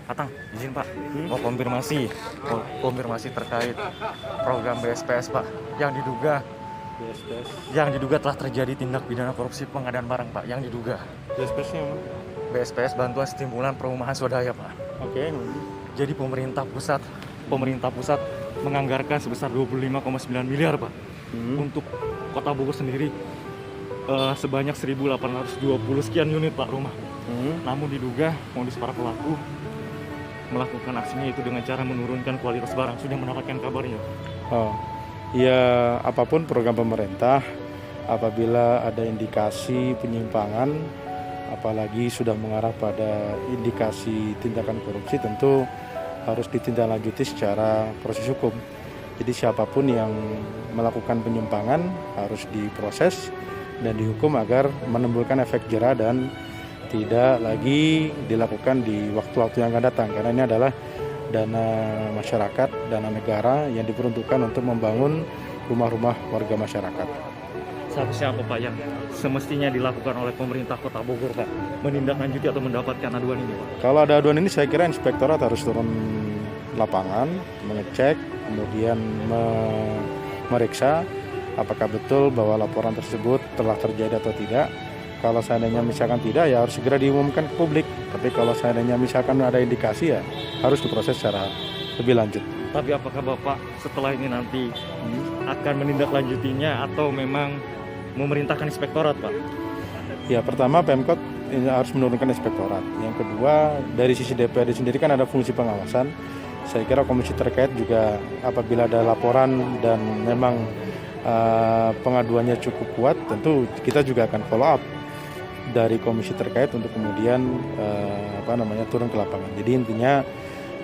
Atang, izin Pak, mau konfirmasi terkait program BSPS Pak, yang diduga BSPS. telah terjadi tindak pidana korupsi pengadaan barang Pak, yang diduga. BSPS-nya mana? BSPS Bantuan Stimulan Perumahan Swadaya Pak. Oke. Jadi pemerintah pusat menganggarkan sebesar 25,9 miliar Pak untuk Kota Bogor sendiri, sebanyak 1.820 sekian unit Pak rumah. Namun diduga modus para pelaku melakukan aksinya itu dengan cara menurunkan kualitas barang. Sudah mendapatkan kabarnya? Oh, ya, apapun program pemerintah, apabila ada indikasi penyimpangan, apalagi sudah mengarah pada indikasi tindakan korupsi, tentu harus ditindaklanjuti secara proses hukum. Jadi siapapun yang melakukan penyimpangan harus diproses dan dihukum agar menimbulkan efek jera dan tidak lagi dilakukan di waktu-waktu yang akan datang, karena ini adalah dana masyarakat, dana negara yang diperuntukkan untuk membangun rumah-rumah warga masyarakat. Seharusnya apa Pak yang semestinya dilakukan oleh pemerintah Kota Bogor Pak, menindaklanjuti atau mendapatkan aduan ini Pak? Kalau ada aduan ini, saya kira inspektorat harus turun lapangan, mengecek, kemudian memeriksa apakah betul bahwa laporan tersebut telah terjadi atau tidak. Kalau seandainya misalkan tidak, ya harus segera diumumkan ke publik. Tapi kalau seandainya misalkan ada indikasi, ya harus diproses secara lebih lanjut. Tapi apakah Bapak setelah ini nanti akan menindaklanjutinya atau memang memerintahkan inspektorat Pak? Ya, pertama Pemkot ini harus menurunkan inspektorat. Yang kedua, dari sisi DPRD sendiri kan ada fungsi pengawasan. Saya kira komisi terkait juga apabila ada laporan dan memang pengaduannya cukup kuat, tentu kita juga akan follow up dari komisi terkait untuk kemudian turun ke lapangan. Jadi intinya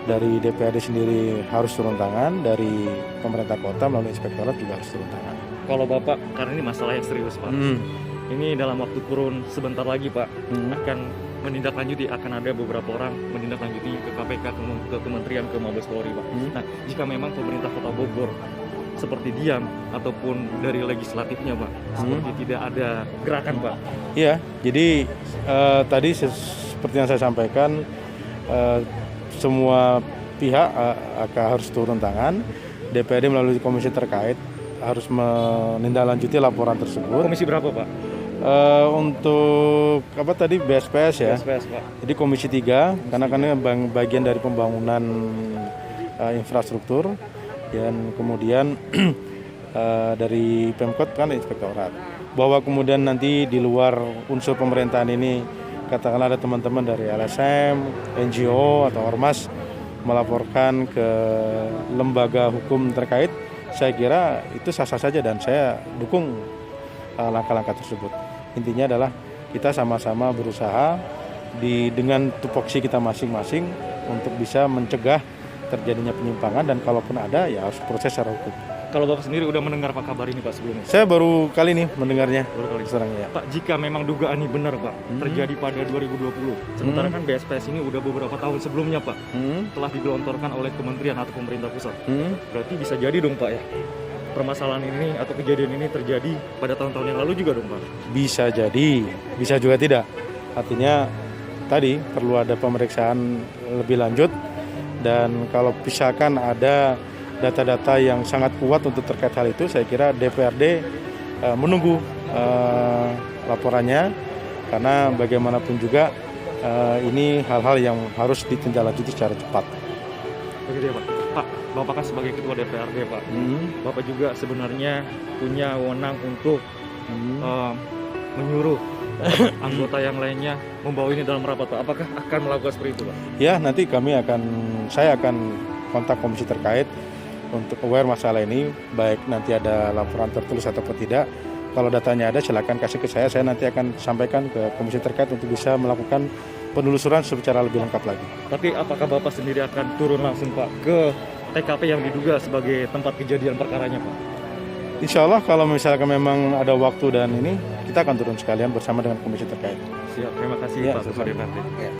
dari DPRD sendiri harus turun tangan, dari pemerintah kota melalui inspektorat juga harus turun tangan. Kalau Bapak, karena ini masalah yang serius Pak, ini dalam waktu kurun sebentar lagi Pak akan menindaklanjuti, akan ada beberapa orang menindaklanjuti ke KPK, ke Kementerian, ke Mabes Polri Pak. Nah, jika memang pemerintah Kota Bogor seperti diam ataupun dari legislatifnya Pak, seperti tidak ada gerakan Pak. Iya, jadi tadi seperti yang saya sampaikan, semua pihak akan harus turun tangan. DPRD melalui komisi terkait harus menindaklanjuti laporan tersebut. Komisi berapa Pak? Untuk tadi BSPS ya. BSPS Pak. Jadi komisi 3, karena kan ini bagian dari pembangunan infrastruktur, dan kemudian dari Pemkot kan inspektorat. Bahwa kemudian nanti di luar unsur pemerintahan ini, katakanlah ada teman-teman dari LSM, NGO atau ormas melaporkan ke lembaga hukum terkait, saya kira itu sah-sah saja dan saya dukung langkah-langkah tersebut. Intinya adalah kita sama-sama berusaha dengan tupoksi kita masing-masing untuk bisa mencegah terjadinya penyimpangan, dan kalaupun ada ya harus proses secara hukum. Kalau Bapak sendiri udah mendengar Pak kabar ini Pak sebelumnya? Saya baru kali ini mendengarnya. Baru kali serang ya. Pak, jika memang dugaan ini benar Pak, terjadi pada 2020, sementara kan BSPS ini udah beberapa tahun sebelumnya Pak, telah digelontorkan oleh kementerian atau pemerintah pusat. Berarti bisa jadi dong Pak ya, permasalahan ini atau kejadian ini terjadi pada tahun-tahun yang lalu juga dong Pak? Bisa jadi, bisa juga tidak. Artinya tadi perlu ada pemeriksaan lebih lanjut, dan kalau misalkan ada data-data yang sangat kuat untuk terkait hal itu, saya kira DPRD menunggu laporannya, karena bagaimanapun juga ini hal-hal yang harus ditindaklanjuti secara cepat. Begitu ya Pak. Pak, Bapak kan sebagai ketua DPRD Pak, Bapak juga sebenarnya punya wewenang untuk menyuruh anggota yang lainnya membawa ini dalam rapat Pak. Apakah akan melakukan seperti itu Pak? Ya, nanti saya akan kontak komisi terkait untuk aware masalah ini, baik nanti ada laporan tertulis ataupun tidak. Kalau datanya ada, silakan kasih ke saya nanti akan sampaikan ke komisi terkait untuk bisa melakukan penelusuran secara lebih lengkap lagi. Tapi apakah Bapak sendiri akan turun langsung Pak ke TKP yang diduga sebagai tempat kejadian perkaranya Pak? Insya Allah kalau misalkan memang ada waktu dan ini, kita akan turun sekalian bersama dengan komisi terkait. Siap, terima kasih Pak Ketua DPRD.